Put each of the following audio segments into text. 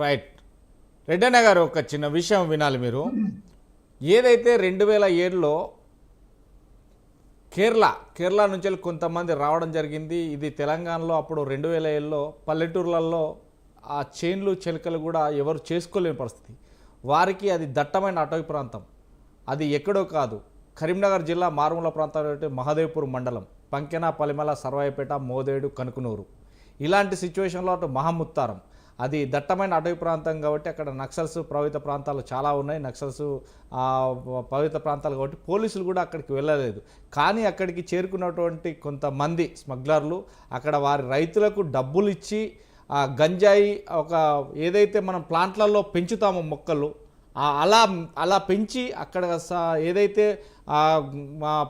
Right. Reddanna గారు ఒక చిన్న విషయం వినాలి మీరు. ఏదైతే 2007లో కేరళ నుంచి కొంతమంది రావడం జరిగింది. ఇది తెలంగాణలో అప్పుడు 2007లో పల్లెటూర్లలో ఆ చేన్లు చెలకలు కూడా ఎవరు చేసుకోలేని పరిస్థితి. వారికి అది దట్టమైన అటవీ ప్రాంతం. అది ఎక్కడో కాదు, కరీంనగర్ జిల్లా మారుమూల ప్రాంతాలు మహదేవ్పూర్ మండలం, పంకెన, పలిమల, సర్వాయిపేట, మోదేడు, కనుకునూరు. ఇలాంటి సిచ్యువేషన్లో అటు మహాముత్తారం అది దట్టమైన అటవీ ప్రాంతం కాబట్టి అక్కడ నక్సల్స్ ప్రభావిత ప్రాంతాలు చాలా ఉన్నాయి. నక్సల్స్ ప్రభావిత ప్రాంతాలు కాబట్టి పోలీసులు కూడా అక్కడికి వెళ్ళలేదు. కానీ అక్కడికి చేరుకున్నటువంటి కొంతమంది స్మగ్లర్లు అక్కడ వారి రైతులకు డబ్బులు ఇచ్చి గంజాయి ఒక ఏదైతే మనం ప్లాంట్లలో పెంచుతామో మొక్కలు అలా అలా పెంచి అక్కడ ఏదైతే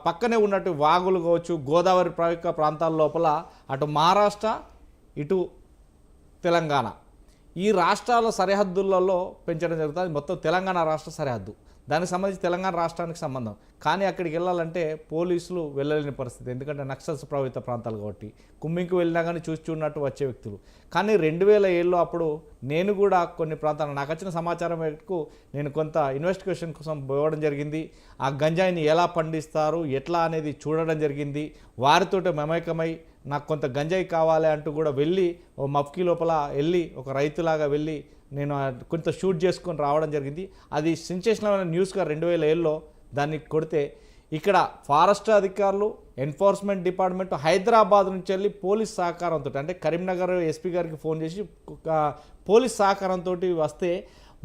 పక్కనే ఉన్నట్టు వాగులు కావచ్చు, గోదావరి ప్రముఖ ప్రాంతాల లోపల అటు మహారాష్ట్ర ఇటు తెలంగాణ ఈ రాష్ట్రాల సరిహద్దులలో పెంచడం జరుగుతుంది. మొత్తం తెలంగాణ రాష్ట్ర సరిహద్దు, దానికి సంబంధించి తెలంగాణ రాష్ట్రానికి సంబంధం. కానీ అక్కడికి వెళ్ళాలంటే పోలీసులు వెళ్ళలేని పరిస్థితి, ఎందుకంటే నక్సల్స్ ప్రభావిత ప్రాంతాలు కాబట్టి. కుమ్మింకి వెళ్ళినా కానీ చూస్తున్నట్టు వచ్చే వ్యక్తులు. కానీ 2007లో అప్పుడు నేను కూడా కొన్ని ప్రాంతాలు నాకు వచ్చిన సమాచారం మేరకు నేను కొంత ఇన్వెస్టిగేషన్ కోసం పోవడం జరిగింది. ఆ గంజాయిని ఎలా పండిస్తారు ఎట్లా అనేది చూడడం జరిగింది. వారితో మమేకమై నాకు కొంత గంజాయి కావాలి అంటూ కూడా వెళ్ళి ఓ మఫ్కీ లోపల వెళ్ళి ఒక రైతులాగా వెళ్ళి నేను కొంత షూట్ చేసుకొని రావడం జరిగింది. అది సెన్సేషనల్ న్యూస్గా 2007లో దాన్ని కొడితే ఇక్కడ ఫారెస్ట్ అధికారులు, ఎన్ఫోర్స్మెంట్ డిపార్ట్మెంట్ హైదరాబాద్ నుంచి వెళ్ళి పోలీస్ సహకారంతో అంటే కరీంనగర్ ఎస్పీ గారికి ఫోన్ చేసి పోలీస్ సహకారంతో వస్తే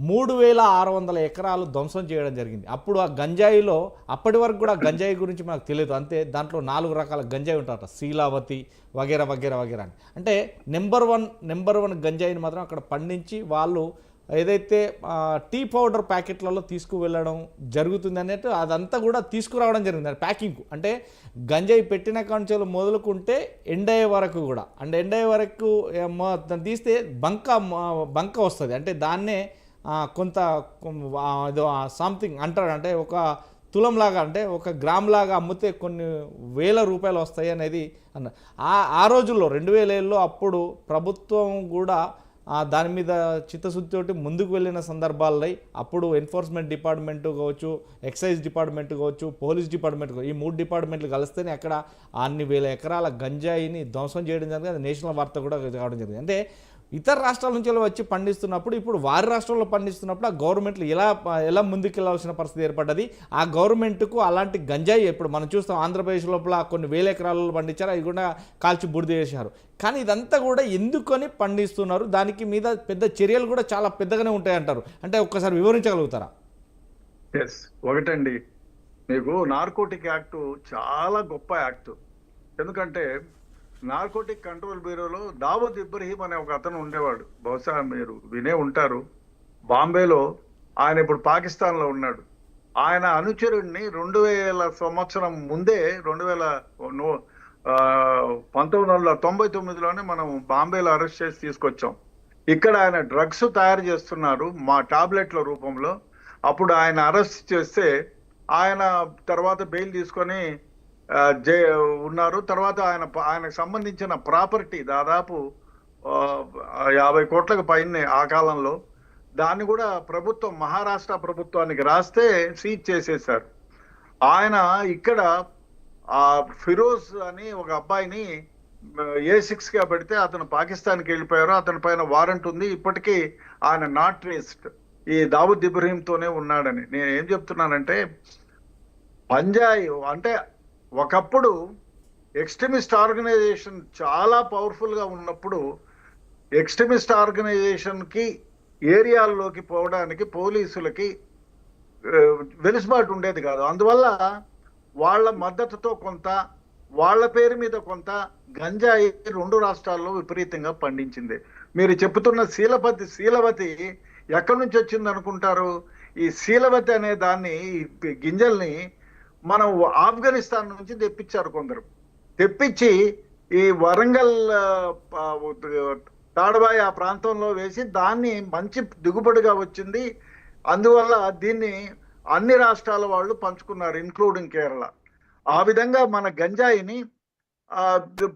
3600 ఎకరాలు ధ్వంసం చేయడం జరిగింది. అప్పుడు ఆ గంజాయిలో అప్పటి వరకు కూడా గంజాయి గురించి మనకు తెలియదు. అంతే దాంట్లో 4 రకాల గంజాయి ఉంటారట, శీలావతి వగేరా వగేరా వగేరా అని. అంటే నెంబర్ వన్ గంజాయిని మాత్రం అక్కడ పండించి వాళ్ళు ఏదైతే టీ పౌడర్ ప్యాకెట్లలో తీసుకువెళ్ళడం జరుగుతుంది అన్నట్టు అదంతా కూడా తీసుకురావడం జరిగింది. ప్యాకింగ్ అంటే గంజాయి పెట్టిన కాంచెలు మొదలుకుంటే ఎండయ్యే వరకు కూడా, అంటే ఎండయ్యే వరకు తీస్తే బంక వస్తుంది. అంటే దాన్నే కొంత సంథింగ్ అంటారు, అంటే ఒక తులంలాగా అంటే ఒక గ్రామ్ లాగా అమ్మితే కొన్ని వేల రూపాయలు వస్తాయి అనేది అన్న. ఆ రోజుల్లో 2007లో అప్పుడు ప్రభుత్వం కూడా దాని మీద చిత్తశుద్ధితోటి ముందుకు వెళ్ళిన సందర్భాల్లో అప్పుడు ఎన్ఫోర్స్మెంట్ డిపార్ట్మెంటు కావచ్చు, ఎక్సైజ్ డిపార్ట్మెంట్ కావచ్చు, పోలీస్ డిపార్ట్మెంట్ ఈ 3 డిపార్ట్మెంట్లు కలిస్తేనే అక్కడ అన్ని వేల ఎకరాల గంజాయిని ధ్వంసం చేయడం జరిగింది. అది నేషనల్ వార్త కూడా కావడం జరిగింది. అంటే ఇతర రాష్ట్రాల నుంచి వచ్చి పండిస్తున్నప్పుడు ఇప్పుడు వారి రాష్ట్రంలో పండిస్తున్నప్పుడు ఆ గవర్నమెంట్లు ఎలా ముందుకెళ్లాల్సిన పరిస్థితి ఏర్పడ్డది. ఆ గవర్నమెంట్కు అలాంటి గంజాయి ఇప్పుడు మనం చూస్తాం ఆంధ్రప్రదేశ్ లోపల కొన్ని వేల ఎకరాలలో పండించారు, అవి కూడా కాల్చి బుడిద చేశారు. కానీ ఇదంతా కూడా ఎందుకని పండిస్తున్నారు, దానికి మీద పెద్ద చర్యలు కూడా చాలా పెద్దగానే ఉంటాయంటారు. అంటే ఒక్కసారి వివరించగలుగుతారా? ఒకటండి, మీకు నార్కోటిక్ యాక్ట్ చాలా గొప్ప యాక్ట్. ఎందుకంటే నార్కోటిక్ కంట్రోల్ బ్యూరోలో దావూద్ ఇబ్రహీం అనే ఒక అతను ఉండేవాడు, బహుశా మీరు వినే ఉంటారు. బాంబేలో ఆయన ఇప్పుడు పాకిస్తాన్లో ఉన్నాడు. ఆయన అనుచరుడిని 2000 సంవత్సరం ముందే 1999లోనే మనం బాంబేలో అరెస్ట్ చేసి తీసుకొచ్చాం. ఇక్కడ ఆయన డ్రగ్స్ తయారు చేస్తున్నారు మా టాబ్లెట్ల రూపంలో. అప్పుడు ఆయన అరెస్ట్ చేస్తే ఆయన తర్వాత బెయిల్ తీసుకొని ఉన్నారు. తర్వాత ఆయనకు సంబంధించిన ప్రాపర్టీ దాదాపు 50 కోట్లకు పైనే ఆ కాలంలో, దాన్ని కూడా ప్రభుత్వం మహారాష్ట్ర ప్రభుత్వానికి రాస్తే సీజ్ చేసేశారు. ఆయన ఇక్కడ ఫిరోజ్ అని ఒక అబ్బాయిని A6గా పెడితే అతను పాకిస్తాన్కి వెళ్ళిపోయారు. అతని పైన వారెంట్ ఉంది. ఇప్పటికీ ఆయన నాట్ ట్రేస్డ్, ఈ దావూద్ ఇబ్రహీంతోనే ఉన్నాడని. నేను ఏం చెప్తున్నానంటే పంజాయి అంటే ఒకప్పుడు ఎక్స్ట్రీమిస్ట్ ఆర్గనైజేషన్ చాలా పవర్ఫుల్గా ఉన్నప్పుడు ఎక్స్ట్రీమిస్ట్ ఆర్గనైజేషన్కి ఏరియాల్లోకి పోవడానికి పోలీసులకి వెలుసుబాటు ఉండేది కాదు. అందువల్ల వాళ్ళ మద్దతుతో కొంత, వాళ్ళ పేరు మీద కొంత గంజాయి 2 రాష్ట్రాల్లో విపరీతంగా పండించింది. మీరు చెప్తున్న శీలవతి ఎక్కడి నుంచి వచ్చింది అనుకుంటారు? ఈ శీలవతి అనే దాన్ని, గింజల్ని మనం ఆఫ్ఘనిస్తాన్ నుంచి తెప్పించారు కొందరు. తెప్పించి ఈ వరంగల్ తాడబాయి ఆ ప్రాంతంలో వేసి దాన్ని మంచి దిగుబడిగా వచ్చింది. అందువల్ల దీన్ని అన్ని రాష్ట్రాల వాళ్ళు పంచుకున్నారు, ఇంక్లూడింగ్ కేరళ. ఆ విధంగా మన గంజాయిని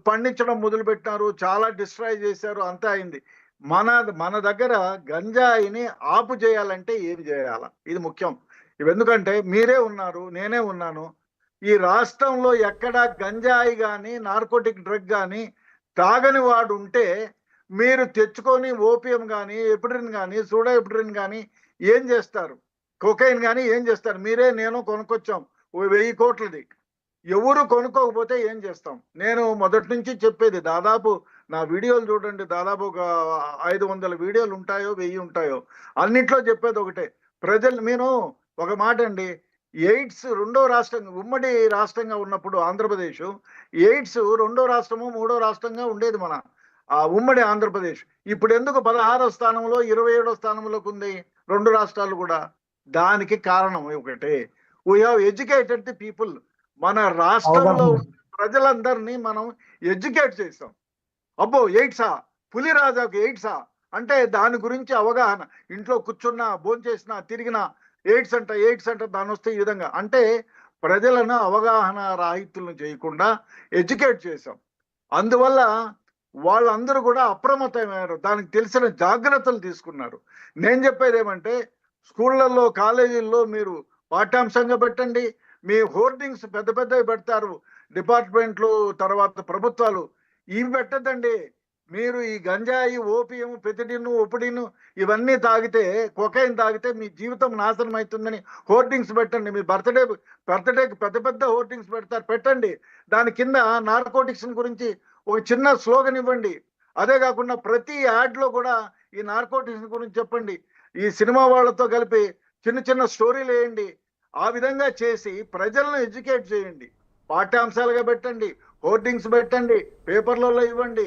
పండించడం మొదలుపెట్టినారు, చాలా డిస్ట్రాయ్ చేశారు, అంతా అయింది. మన మన దగ్గర గంజాయిని ఆపు చేయాలంటే ఏం చేయాల, ఇది ముఖ్యం. ఇవి ఎందుకంటే మీరే ఉన్నారు, నేనే ఉన్నాను. ఈ రాష్ట్రంలో ఎక్కడ గంజాయి కానీ నార్కోటిక్ డ్రగ్ కానీ తాగని వాడు ఉంటే మీరు తెచ్చుకొని ఓపియం కానీ ఎపిడ్రిన్ కానీ సూడా ఎపిడ్రిన్ కానీ ఏం చేస్తారు, కొకైన్ కానీ ఏం చేస్తారు? మీరే నేను కొనుక్కొచ్చాం 1000 కోట్లది. ఎవరు కొనుక్కోకపోతే ఏం చేస్తాం? నేను మొదటి నుంచి చెప్పేది, దాదాపు నా వీడియోలు చూడండి, దాదాపు ఒక 500 వీడియోలు ఉంటాయో 1000 ఉంటాయో, అన్నిట్లో చెప్పేది ఒకటే. ప్రజలు నేను ఒక మాట అండి, ఎయిడ్స్ రెండో రాష్ట్రం, ఉమ్మడి రాష్ట్రంగా ఉన్నప్పుడు ఆంధ్రప్రదేశ్, ఎయిడ్స్ రెండో రాష్ట్రము మూడో రాష్ట్రంగా ఉండేది మన ఆ ఉమ్మడి ఆంధ్రప్రదేశ్. ఇప్పుడు ఎందుకు 16వ స్థానంలో 27వ స్థానంలోకి ఉంది రెండు రాష్ట్రాలు కూడా? దానికి కారణం ఒకటే, we have educated the people. మన రాష్ట్రంలో ప్రజలందరినీ మనం ఎడ్యుకేట్ చేసాం. అబ్బో ఎయిడ్సా, పులిరాజాకు ఎయిడ్సా అంటే దాని గురించి అవగాహన. ఇంట్లో కూర్చున్నా, భోంచేసినా, తిరిగినా ఎయిడ్స్ అంట దాని వస్తే ఈ విధంగా అంటే ప్రజలను అవగాహన రాహిత్యులను చేయకుండా ఎడ్యుకేట్ చేసాం. అందువల్ల వాళ్ళందరూ కూడా అప్రమత్తమయ్యారు, దానికి తెలిసిన జాగ్రత్తలు తీసుకున్నారు. నేను చెప్పేది ఏమంటే, స్కూళ్ళల్లో కాలేజీల్లో మీరు పాఠ్యాంశంగా పెట్టండి. మీ హోర్డింగ్స్ పెద్ద పెద్దవి పెడతారు డిపార్ట్మెంట్లు, తర్వాత ప్రభుత్వాలు, ఇవి పెట్టద్దండి. మీరు ఈ గంజాయి, ఓపియం, పెతిడిన్, ఒపిడిన్ ఇవన్నీ తాగితే, కొకైన్ తాగితే మీ జీవితం నాశనం అవుతుందని హోర్డింగ్స్ పెట్టండి. మీ బర్త్డేకి పెద్ద పెద్ద హోర్డింగ్స్ పెడతారు, పెట్టండి. దాని కింద నార్కోటిక్స్ గురించి ఒక చిన్న స్లోగన్ ఇవ్వండి. అదే కాకుండా ప్రతి యాడ్లో కూడా ఈ నార్కోటిక్స్ గురించి చెప్పండి. ఈ సినిమా వాళ్ళతో కలిపి చిన్న చిన్న స్టోరీలు వేయండి. ఆ విధంగా చేసి ప్రజలను ఎడ్యుకేట్ చేయండి. పాఠ్యాంశాలుగా పెట్టండి, హోర్డింగ్స్ పెట్టండి, పేపర్లలో ఇవ్వండి.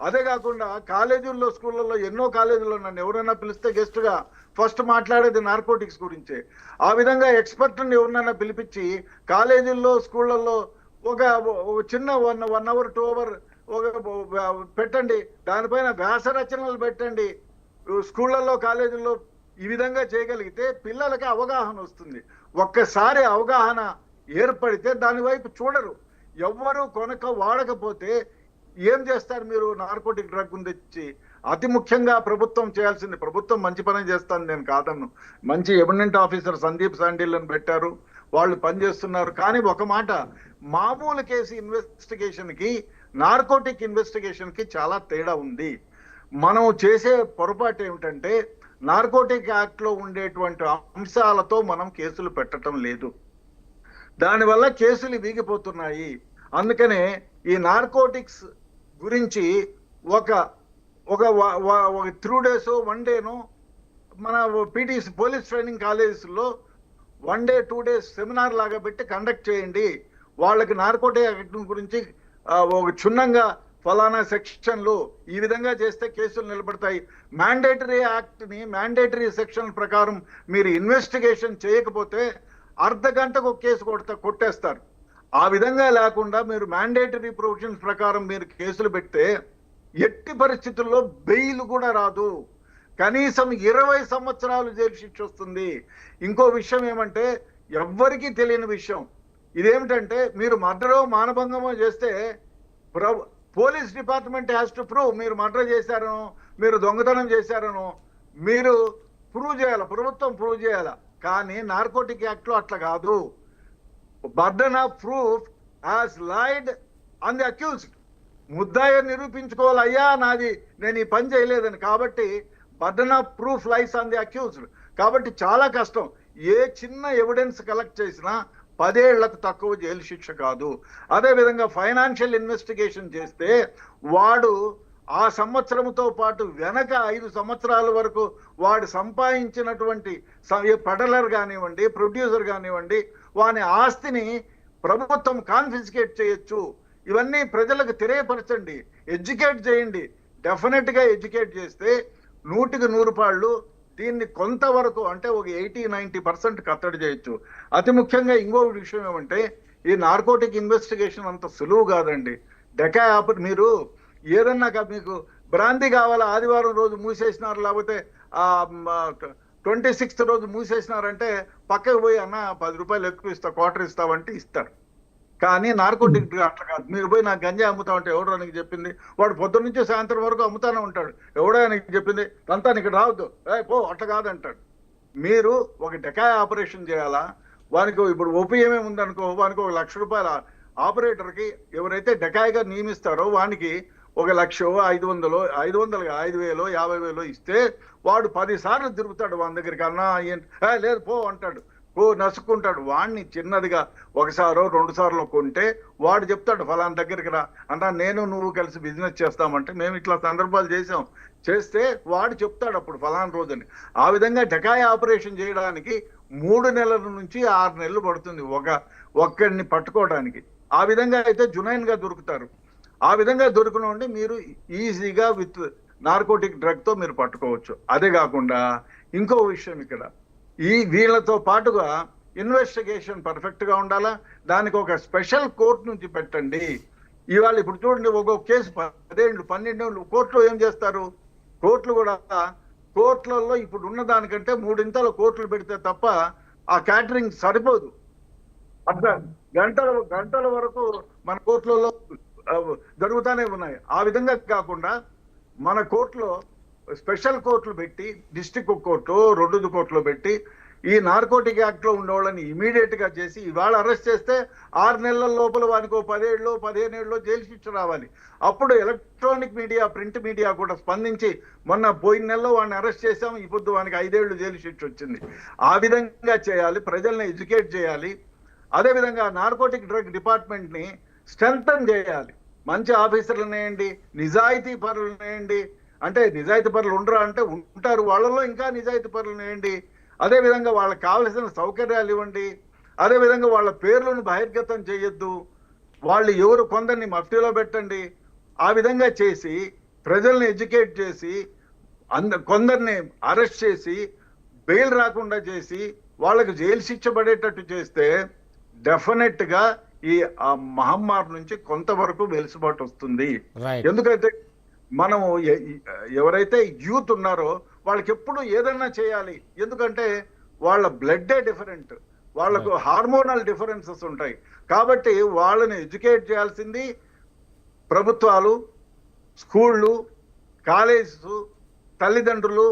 అదే కాకుండా కాలేజీల్లో, స్కూళ్ళల్లో, ఎన్నో కాలేజీల్లో నన్ను ఎవరైనా పిలిస్తే గెస్ట్గా ఫస్ట్ మాట్లాడేది నార్కోటిక్స్ గురించే. ఆ విధంగా ఎక్స్పర్ట్ని ఎవరినైనా పిలిపించి కాలేజీల్లో, స్కూళ్ళల్లో ఒక చిన్న 1 అవర్ 2 అవర్ పెట్టండి. దానిపైన వ్యాస రచనలు పెట్టండి. స్కూళ్ళల్లో, కాలేజీల్లో ఈ విధంగా చేయగలిగితే పిల్లలకి అవగాహన వస్తుంది. ఒక్కసారి అవగాహన ఏర్పడితే దాని వైపు చూడరు. ఎవ్వరూ వాడకపోతే ఏం చేస్తారు మీరు? నార్కోటిక్ డ్రగ్ తెచ్చి అతి ముఖ్యంగా ప్రభుత్వం చేయాల్సింది, ప్రభుత్వం మంచి పని చేస్తాను నేను కాదన్ను, మంచి ఎమినెంట్ ఆఫీసర్ సందీప్ సాండిల్ని పెట్టారు, వాళ్ళు పనిచేస్తున్నారు. కానీ ఒక మాట, మామూలు కేసు ఇన్వెస్టిగేషన్కి నార్కోటిక్ ఇన్వెస్టిగేషన్కి చాలా తేడా ఉంది. మనం చేసే పొరపాటు ఏమిటంటే, నార్కోటిక్ యాక్ట్లో ఉండేటువంటి అంశాలతో మనం కేసులు పెట్టడం లేదు. దానివల్ల కేసులు వీగిపోతున్నాయి. అందుకనే ఈ నార్కోటిక్స్ గురించి ఒక 3 days 1 day మన పీటీసీ పోలీస్ ట్రైనింగ్ కాలేజెస్లో 1 day 2 days సెమినార్ లాగా పెట్టి కండక్ట్ చేయండి. వాళ్ళకి నార్కోటిక్ యాక్ట్ గురించి ఒక క్షుణ్ణంగా ఫలానా సెక్షన్లు ఈ విధంగా చేస్తే కేసులు నిలబడతాయి. మ్యాండేటరీ సెక్షన్ ప్రకారం మీరు ఇన్వెస్టిగేషన్ చేయకపోతే అర్ధగంటకు ఒక కేసు కొట్టేస్తారు. ఆ విధంగా లేకుండా మీరు మ్యాండేటరీ ప్రొవిజన్స్ ప్రకారం మీరు కేసులు పెడితే ఎట్టి పరిస్థితుల్లో బెయిల్ కూడా రాదు. కనీసం 20 సంవత్సరాలు జైలు శిక్ష వస్తుంది. ఇంకో విషయం ఏమంటే, ఎవ్వరికీ తెలియని విషయం ఇదేమిటంటే, మీరు మర్డరో మానభంగమో చేస్తే police department has to prove మీరు మర్డర్ చేశారనో, మీరు దొంగతనం చేశారనో మీరు ప్రూవ్ చేయాలి, ప్రభుత్వం ప్రూవ్ చేయాలి. కానీ నార్కోటిక్ యాక్ట్లో అట్లా కాదు. Burden of proof has laid on the accused. ముద్దాయి నిరూపించుకోవాలి, అయ్యా నాది నేను ఈ పని చేయలేదని. కాబట్టి burden of proof lies on the accused. కాబట్టి చాలా కష్టం. ఏ చిన్న ఎవిడెన్స్ కలెక్ట్ చేసినా 10 ఏళ్లకు తక్కువ జైలు శిక్ష కాదు. అదేవిధంగా ఫైనాన్షియల్ ఇన్వెస్టిగేషన్ చేస్తే వాడు ఆ సంవత్సరంతో పాటు వెనక 5 సంవత్సరాల వరకు వాడు సంపాదించినటువంటి పెడలర్ కానివ్వండి, ప్రొడ్యూసర్ కానివ్వండి, వాని ఆస్తిని ప్రభుత్వం కాన్ఫిస్కేట్ చేయొచ్చు. ఇవన్నీ ప్రజలకు తెలియపరచండి, ఎడ్యుకేట్ చేయండి. డెఫినెట్గా ఎడ్యుకేట్ చేస్తే 100కి 100 పాళ్ళు దీన్ని కొంతవరకు అంటే ఒక 80-90% కట్టడి చేయొచ్చు. అతి ముఖ్యంగా ఇంకో విషయం ఏమంటే, ఈ నార్కోటిక్ ఇన్వెస్టిగేషన్ అంత సులువు కాదండి. మీరు ఏదన్నా మీకు బ్రాంతి కావాలా, ఆదివారం రోజు మూసేసినారు, లేకపోతే 26th రోజు మూసేసినారంటే పక్కకు పోయి, అన్న 10 రూపాయలు ఎక్కువ ఇస్తా, క్వార్టర్ ఇస్తావంటే ఇస్తారు. కానీ నార్కోటిక్ అట్లా కాదు. మీరు పోయి నాకు గంజా అమ్ముతామంటే ఎవడో నీకు చెప్పింది? వాడు పొద్దున్న నుంచి సాయంత్రం వరకు అమ్ముతానే ఉంటాడు. ఎవడో నీకు చెప్పింది అంతా ఇక్కడ రావద్దు, పో అట్లా కాదంటాడు. మీరు ఒక డెకాయ్ ఆపరేషన్ చేయాలా? వానికి ఇప్పుడు ఓపీఎంఏ ఉందనుకో, వానికి ఒక ₹1,00,000 ఆపరేటర్కి ఎవరైతే డెకాయ్గా నియమిస్తారో వానికి 1,00,000, 500, 5,000, 50,000 ఇస్తే వాడు 10 సార్లు తిరుగుతాడు వాని దగ్గరికి. అన్నా లేదు పో అంటాడు, పో నసుక్కుంటాడు. వాడిని చిన్నదిగా ఒకసారో 2 సార్లు కొంటే వాడు చెప్తాడు ఫలానా దగ్గరికి రా అన్నా, నేను నువ్వు కలిసి బిజినెస్ చేస్తామంటే మేము ఇట్లా సందర్భాలు చేస్తే వాడు చెప్తాడు అప్పుడు ఫలానా రోజుని. ఆ విధంగా డెకాయ్ ఆపరేషన్ చేయడానికి 3 నెలల నుంచి 6 నెలలు పడుతుంది ఒక్కడిని పట్టుకోవడానికి. ఆ విధంగా అయితే జునైన్గా దొరుకుతారు. ఆ విధంగా దొరికినండి మీరు ఈజీగా విత్ నార్కోటిక్ డ్రగ్తో మీరు పట్టుకోవచ్చు. అదే కాకుండా ఇంకో విషయం, ఇక్కడ వీళ్ళతో పాటుగా ఇన్వెస్టిగేషన్ పర్ఫెక్ట్గా ఉండాలా. దానికి ఒక స్పెషల్ కోర్టు నుంచి పెట్టండి. ఇవాళ ఇప్పుడు చూడండి, ఒక్కొక్క కేసు 10 ఏళ్ళు 12 ఏళ్ళు కోర్టులో ఏం చేస్తారు? కోర్టులలో ఇప్పుడు ఉన్న దానికంటే 3 కోర్టులు పెడితే తప్ప ఆ క్యాటరింగ్ సరిపోదు. అట్లా గంటల వరకు మన కోర్టులలో జరుగుతూనే ఉన్నాయి. ఆ విధంగా కాకుండా మన కోర్టులో స్పెషల్ కోర్టులు పెట్టి, డిస్ట్రిక్ట్ కోర్టు 2 కోర్టులో పెట్టి ఈ నార్కోటిక్ యాక్ట్ లో ఉన్న వాళ్ళని ఇమీడియట్ గా చేసి ఇవాళ అరెస్ట్ చేస్తే 6 నెలల లోపల వానికి 10 ఏళ్ళు 15 ఏళ్ళు జైలు శిక్ష రావాలి. అప్పుడు ఎలక్ట్రానిక్ మీడియా, ప్రింట్ మీడియా కూడా స్పందించి మొన్న పోయిన నెలలో వాడిని అరెస్ట్ చేశాం, ఇప్పుడు వానికి 5 ఏళ్ళు జైలు శిక్ష వచ్చింది. ఆ విధంగా చేయాలి, ప్రజల్ని ఎడ్యుకేట్ చేయాలి. అదేవిధంగా నార్కోటిక్ డ్రగ్ డిపార్ట్మెంట్ ని స్ట్రెంథన్ చేయాలి. మంచి ఆఫీసర్లు వేయండి, నిజాయితీ పరులు వేయండి. అంటే నిజాయితీ పరులు ఉండరా అంటే ఉంటారు, వాళ్ళలో ఇంకా నిజాయితీ పరులు వేయండి. అదేవిధంగా వాళ్ళకి కావలసిన సౌకర్యాలు ఇవ్వండి. అదేవిధంగా వాళ్ళ పేర్లను బహిర్గతం చేయొద్దు. వాళ్ళు ఎవరు కొందరిని మఫ్టీలో పెట్టండి. ఆ విధంగా చేసి ప్రజల్ని ఎడ్యుకేట్ చేసి కొందరిని అరెస్ట్ చేసి బెయిల్ రాకుండా చేసి వాళ్ళకి జైలు శిక్ష పడేటట్టు చేస్తే డెఫినెట్ గా ఈ మహమ్మారి నుంచి కొంతవరకు వెలుసుబాటు వస్తుంది. ఎందుకంటే మనము ఎవరైతే యూత్ ఉన్నారో వాళ్ళకి ఎప్పుడు ఏదైనా చేయాలి. ఎందుకంటే వాళ్ళ బ్లడ్డే డిఫరెంట్, వాళ్ళకు హార్మోనల్ డిఫరెన్సెస్ ఉంటాయి. కాబట్టి వాళ్ళని ఎడ్యుకేట్ చేయాల్సింది ప్రభుత్వాలు, స్కూళ్ళు, కాలేజెస్, తల్లిదండ్రులు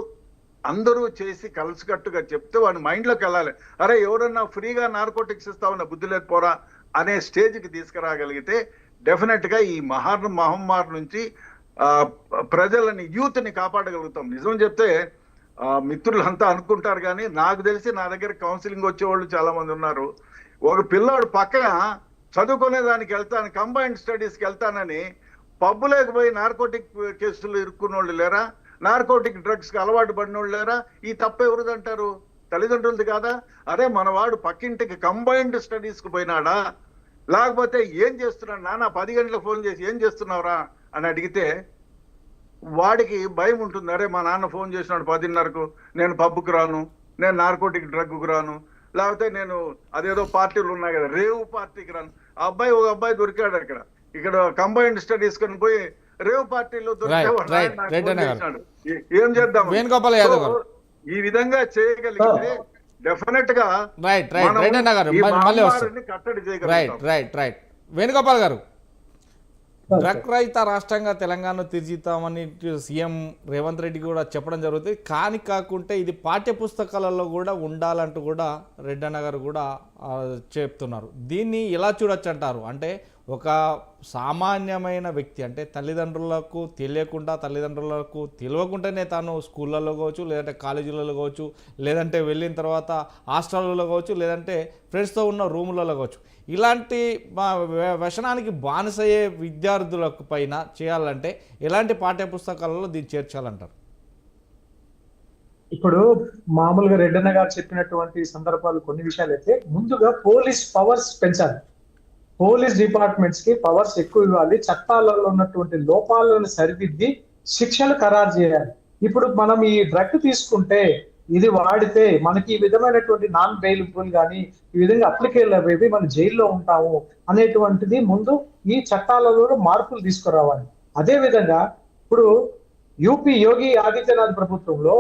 అందరూ చేసి కలిసికట్టుగా చెప్తే వాడి మైండ్లోకి వెళ్ళాలి. అరే ఎవరన్నా ఫ్రీగా నార్కోటిక్స్ ఇస్తామన్న బుద్ధి లేదు పోరా అనే స్టేజ్కి తీసుకురాగలిగితే డెఫినెట్గా ఈ మహమ్మారి నుంచి ప్రజలని, యూత్ని కాపాడగలుగుతాం. నిజం చెప్తే మిత్రులు అంతా అనుకుంటారు కానీ నాకు తెలిసి నా దగ్గర కౌన్సిలింగ్ వచ్చేవాళ్ళు చాలా మంది ఉన్నారు. ఒక పిల్లాడు పక్కన చదువుకునేదానికి వెళ్తాను, కంబైన్డ్ స్టడీస్కి వెళ్తానని పబ్బులోకి పోయి నార్కోటిక్ కేసులు ఇరుక్కున్న వాళ్ళు లేరా? నార్కోటిక్ డ్రగ్స్కి అలవాటు పడిన వాళ్ళు లేరా? ఈ తప్పు ఎవరిదంటారు? తల్లిదండ్రులది కాదా? అరే మనవాడు పక్కింటికి కంబైన్డ్ స్టడీస్కి పోయినాడా, లేకపోతే ఏం చేస్తున్నాడు నాన్న 10 గంటలకు ఫోన్ చేసి ఏం చేస్తున్నావురా అని అడిగితే వాడికి భయం ఉంటుంది. అరే మా నాన్న ఫోన్ చేసినాడు 10:30కు, నేను పబ్కి రాను, నేను నార్కోటిక్ డ్రగ్కు రాను, లేకపోతే నేను అదేదో పార్టీలు ఉన్నాయి కదా రేవ్ పార్టీకి రాను. ఒక అబ్బాయి దొరికాడు ఇక్కడ కంబైన్డ్ స్టడీస్ కొని పోయి రేవ్ పార్టీలో దొరికేవాడు. ఏం చేద్దాం? ఈ విధంగా చేయగలిగితే డెఫినెట్ గా కట్టడి చేయగలుగుతాం. వేణుగోపాల్ గారు, డ్రగ్ రహిత రాష్ట్రంగా తెలంగాణ తీర్చిద్దామని సీఎం రేవంత్ రెడ్డి కూడా చెప్పడం జరుగుతుంది. కానీ కాకుంటే ఇది పాఠ్య పుస్తకాలలో కూడా ఉండాలంటూ కూడా రెడ్డన్న గారు కూడా చెప్తున్నారు. దీన్ని ఎలా చూడొచ్చు అంటారు? అంటే ఒక సామాన్యమైన వ్యక్తి, అంటే తల్లిదండ్రులకు తెలియకుండానే తాను స్కూళ్ళల్లో కావచ్చు, లేదంటే కాలేజీలలో కావచ్చు, లేదంటే వెళ్ళిన తర్వాత హాస్టల్లో కావచ్చు, లేదంటే ఫ్రెండ్స్తో ఉన్న రూములలో కావచ్చు, ఇలాంటి వ్యసనానికి బానిసయ్యే విద్యార్థులకు పైన చేయాలంటే ఎలాంటి పాఠ్య పుస్తకాలలో దీన్ని చేర్చాలంటారు? ఇప్పుడు మామూలుగా రెడ్డన్న గారు చెప్పినటువంటి సందర్భాలు కొన్ని విషయాలు అయితే, ముందుగా పోలీస్ పవర్స్ పెంచాలి. పోలీస్ డిపార్ట్మెంట్స్ కి పవర్స్ ఎక్కువ ఇవ్వాలి. చట్టాలలో ఉన్నటువంటి లోపాలను సరిదిద్ది శిక్షలు ఖరారు చేయాలి. ఇప్పుడు మనం ఈ డ్రగ్ తీసుకుంటే, ఇది వాడితే మనకి ఈ విధమైనటువంటి నాన్ బెయిలబుల్ కానీ ఈ విధంగా అప్లికేబుల్ అయ్యేది, మనం జైల్లో ఉంటాము అనేటువంటిది ముందు ఈ చట్టాలలో మార్పులు తీసుకురావాలి. అదే విధంగా ఇప్పుడు యూపీ యోగి ఆదిత్యనాథ్ ప్రభుత్వంలో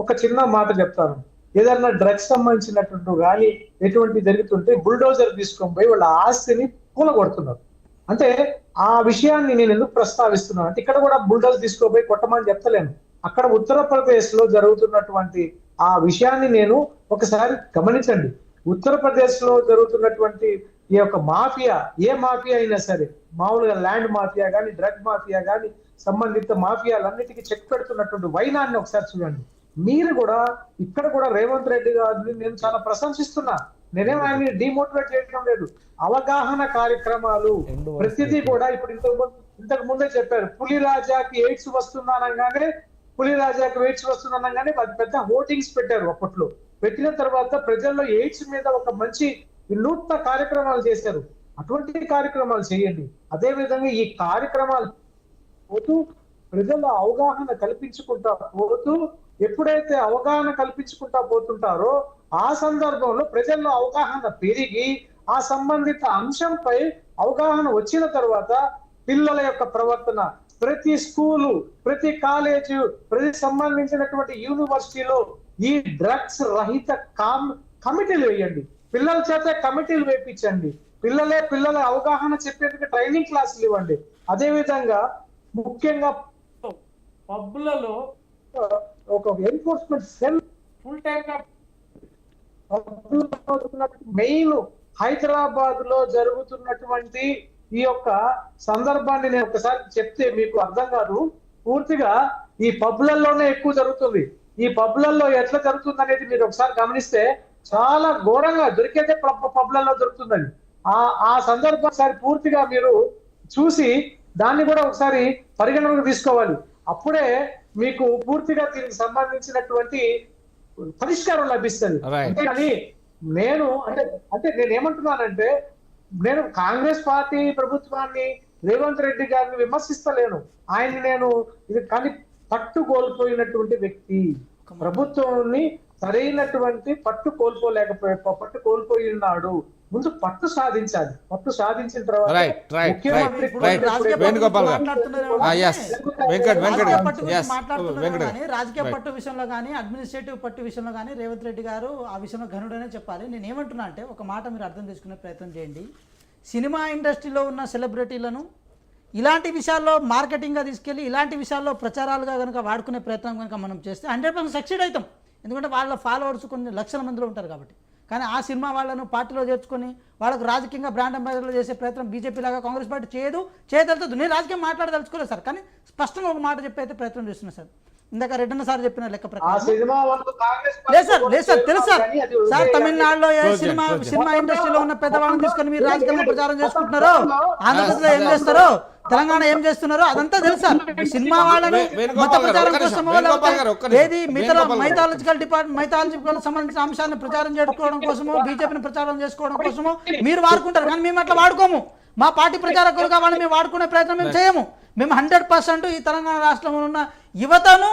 ఒక చిన్న మాట చెప్తాను. ఏదన్నా డ్రగ్స్ సంబంధించినటువంటి కానీ ఎటువంటి జరుగుతుంటే బుల్డోజర్ తీసుకొని పోయి వాళ్ళ ఆస్తిని కూలగొడుతున్నారు. అంటే ఆ విషయాన్ని నేను ఎందుకు ప్రస్తావిస్తున్నాను అంటే ఇక్కడ కూడా బుల్డోజ్ తీసుకోపోయి కొట్టమని చెప్తలేను. అక్కడ ఉత్తరప్రదేశ్ లో జరుగుతున్నటువంటి ఆ విషయాన్ని నేను ఒకసారి గమనించండి. ఉత్తరప్రదేశ్ లో జరుగుతున్నటువంటి ఈ యొక్క మాఫియా, ఏ మాఫియా అయినా సరే, మామూలుగా ల్యాండ్ మాఫియా కానీ, డ్రగ్ మాఫియా కానీ, సంబంధిత మాఫియాలన్నిటికీ చెక్ పెడుతున్నటువంటి వైనాన్ని ఒకసారి చూడండి. మీరు కూడా ఇక్కడ కూడా రేవంత్ రెడ్డి గారిని నేను చాలా ప్రశంసిస్తున్నా. నేనేం ఆయన్ని డిమోటివేట్ చేయడం లేదు. అవగాహన కార్యక్రమాలు ప్రతిదీ కూడా ఇప్పుడు ఇంతకు ముందే చెప్పారు. పులిరాజాకి ఎయిడ్స్ వస్తుందనగానే అది పెద్ద హోర్డింగ్స్ పెట్టారు. అప్పట్లో పెట్టిన తర్వాత ప్రజల్లో ఎయిడ్స్ మీద ఒక మంచి వినూత్న కార్యక్రమాలు చేశారు. అటువంటి కార్యక్రమాలు చేయండి. అదే విధంగా ఈ కార్యక్రమాలు పోతూ ప్రజల అవగాహన కల్పించుకుంటా పోతూ, ఎప్పుడైతే అవగాహన కల్పించుకుంటా పోతుంటారో ఆ సందర్భంలో ప్రజల్లో అవగాహన పెరిగి ఆ సంబంధిత అంశంపై అవగాహన వచ్చిన తర్వాత పిల్లల యొక్క ప్రవర్తన, ప్రతి స్కూలు, ప్రతి కాలేజు, ప్రతి సంబంధించినటువంటి యూనివర్సిటీలో ఈ డ్రగ్స్ రహిత కమిటీలు వేయండి. పిల్లల చేత కమిటీలు వేయించండి. పిల్లల అవగాహన చెప్పేందుకు ట్రైనింగ్ క్లాసులు ఇవ్వండి. అదే విధంగా ముఖ్యంగా పబ్లలో ఒక enforcement cell full time main Hyderabad లో జరుగుతున్నటువంటి ఈ యొక్క సందర్భాన్ని నేను ఒకసారి చెప్తే మీకు అర్థం కాదు. పూర్తిగా ఈ పబ్లలోనే ఎక్కువ జరుగుతుంది. ఈ పబ్లలో ఎట్లా జరుగుతుంది అనేది మీరు ఒకసారి గమనిస్తే చాలా ఘోరంగా దొరికేదే పబ్లలో దొరుకుతుందని ఆ సందర్భం ఒకసారి పూర్తిగా మీరు చూసి దాన్ని కూడా ఒకసారి పరిగణనకు తీసుకోవాలి. అప్పుడే మీకు పూర్తిగా దీనికి సంబంధించినటువంటి పరిష్కారం లభిస్తుంది. అంతేకాని నేను నేనేమంటున్నానంటే, నేను కాంగ్రెస్ పార్టీ ప్రభుత్వాన్ని, రేవంత్ రెడ్డి గారిని విమర్శిస్తలేను. ఆయన్ని నేను ఇది కానీ పట్టు కోల్పోయినటువంటి వ్యక్తి, ప్రభుత్వాన్ని సరైనటువంటి పట్టు కోల్పోయి ఉన్నాడు. ముందు పట్టు సాధించాలి. పట్టు సాధించిన తర్వాత రాజకీయ పట్టు విషయంలో కానీ, అడ్మినిస్ట్రేటివ్ పట్టు విషయంలో కానీ రేవంత్ రెడ్డి గారు ఆ విషయంలో ఘనుడనే చెప్పాలి. నేను ఏమంటున్నా అంటే, ఒక మాట మీరు అర్థం చేసుకునే ప్రయత్నం చేయండి. సినిమా ఇండస్ట్రీలో ఉన్న సెలబ్రిటీలను ఇలాంటి విషయాల్లో మార్కెటింగ్గా తీసుకెళ్ళి ఇలాంటి విషయాల్లో ప్రచారాలుగా కనుక వాడుకునే ప్రయత్నం కనుక మనం చేస్తే 100% సక్సీడ్ అవుతాం. ఎందుకంటే వాళ్ళ ఫాలోవర్స్ కొన్ని లక్షల మందిలో ఉంటారు కాబట్టి. కానీ ఆ సినిమా వాళ్ళను పార్టీలో చేర్చుకొని వాళ్ళకు రాజకీయంగా బ్రాండ్ అంబాసిడర్లు చేసే ప్రయత్నం బీజేపీ లాగా కాంగ్రెస్ పార్టీ చేయదలుతుంది. నేను రాజకీయం మాట్లాడదలుచుకోలేదు సార్, కానీ స్పష్టంగా ఒక మాట చెప్పైతే ప్రయత్నం చేస్తున్నా సార్. ఇందాక రెడ్డన్న సార్ చెప్పిన లెక్క ప్రకారం లేదు సార్, తెలుసు సార్ తమిళనాడులో ఏ సినిమా ఇండస్ట్రీలో ఉన్న పెద్దవాళ్ళని తీసుకొని మీరు రాజకీయంగా ప్రచారం చేసుకుంటున్నారో, ఆంధ్రప్రదేశ్లో ఏం చేస్తారో, తెలంగాణ ఏం చేస్తున్నారో అదంతా తెలుసా? సినిమా వాళ్ళని మత ప్రచారం కోసమో, ఏది మైథాలజికల్ సంబంధించిన అంశాలను ప్రచారం చేసుకోవడం కోసమో, బీజేపీని ప్రచారం చేసుకోవడం కోసమో మీరు వాడుకుంటారు. కానీ మేము అట్లా వాడుకోము. మా పార్టీ ప్రచారకులుగా వాళ్ళని మేము వాడుకునే ప్రయత్నం మేము చేయము. మేము 100% ఈ తెలంగాణ రాష్ట్రంలో ఉన్న యువతను,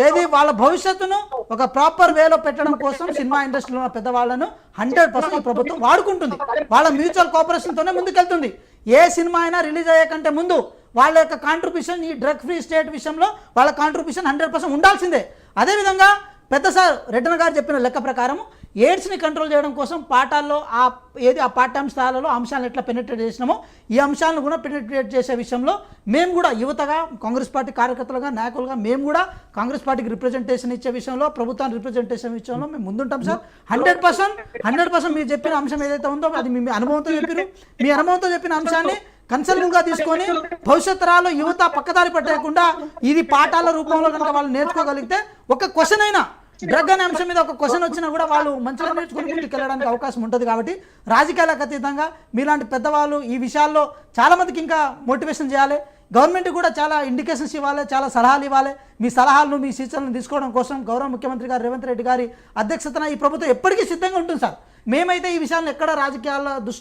ఏది వాళ్ళ భవిష్యత్తును ఒక ప్రాపర్ వేలో పెట్టడం కోసం సినిమా ఇండస్ట్రీలో ఉన్న పెద్దవాళ్లను 100% ప్రభుత్వం వాడుకుంటుంది. వాళ్ళ మ్యూచువల్ కోఆపరేషన్తోనే ముందుకెళ్తుంది. ఏ సినిమా అయినా రిలీజ్ అయ్యే కంటే ముందు వాళ్ళ యొక్క కాంట్రిబ్యూషన్, ఈ డ్రగ్ ఫ్రీ స్టేట్ విషయంలో వాళ్ళ కాంట్రిబ్యూషన్ 100% ఉండాల్సిందే. అదేవిధంగా పెద్ద సార్ రెడ్డన్న గారు చెప్పిన లెక్క ప్రకారం ఎయిడ్స్ని కంట్రోల్ చేయడం కోసం పాఠాల్లో ఆ పాఠ్యాంశాలలో అంశాలను ఎట్లా పెనిట్రేట్ చేసినామో ఈ అంశాలను కూడా పెనిట్రేట్ చేసే విషయంలో మేము కూడా యువతగా, కాంగ్రెస్ పార్టీ కార్యకర్తలుగా, నాయకులుగా మేము కూడా కాంగ్రెస్ పార్టీకి రిప్రజెంటేషన్ ఇచ్చే విషయంలో, ప్రభుత్వాన్ని రిప్రజెంటేషన్ విషయంలో మేము ముందుంటాం సార్. 100% మీరు చెప్పిన అంశం ఏదైతే ఉందో అది మీ అనుభవంతో చెప్పారు. మీ అనుభవంతో చెప్పిన అంశాన్ని కన్సల్ట్గా తీసుకొని భవిష్యత్ తరాల్లో యువత పక్కదారి పట్టకుండా ఇది పాఠాల రూపంలో కనుక వాళ్ళు నేర్చుకోగలిగితే, ఒక క్వశ్చన్ అయినా డ్రగ్ అనే అంశం మీద ఒక క్వశ్చన్ వచ్చినా కూడా వాళ్ళు మంచిగా నేర్చుకుని ముందుకు వెళ్ళడానికి అవకాశం ఉంటుంది. కాబట్టి రాజకీయాలకు అతీతంగా మీలాంటి పెద్దవాళ్ళు ఈ విషయాల్లో చాలామందికి ఇంకా మోటివేషన్ చేయాలి. గవర్నమెంట్ కూడా చాలా ఇండికేషన్స్ ఇవ్వాలి, చాలా సలహాలు ఇవ్వాలి. మీ సలహాలను, మీ సూచనలను తీసుకోవడం కోసం గౌరవ ముఖ్యమంత్రి గారు రేవంత్ రెడ్డి గారి అధ్యక్షతన ఈ ప్రభుత్వం ఎప్పటికీ సిద్ధంగా ఉంటుంది సార్. మేమైతే ఈ విషయాలను ఎక్కడ రాజకీయాల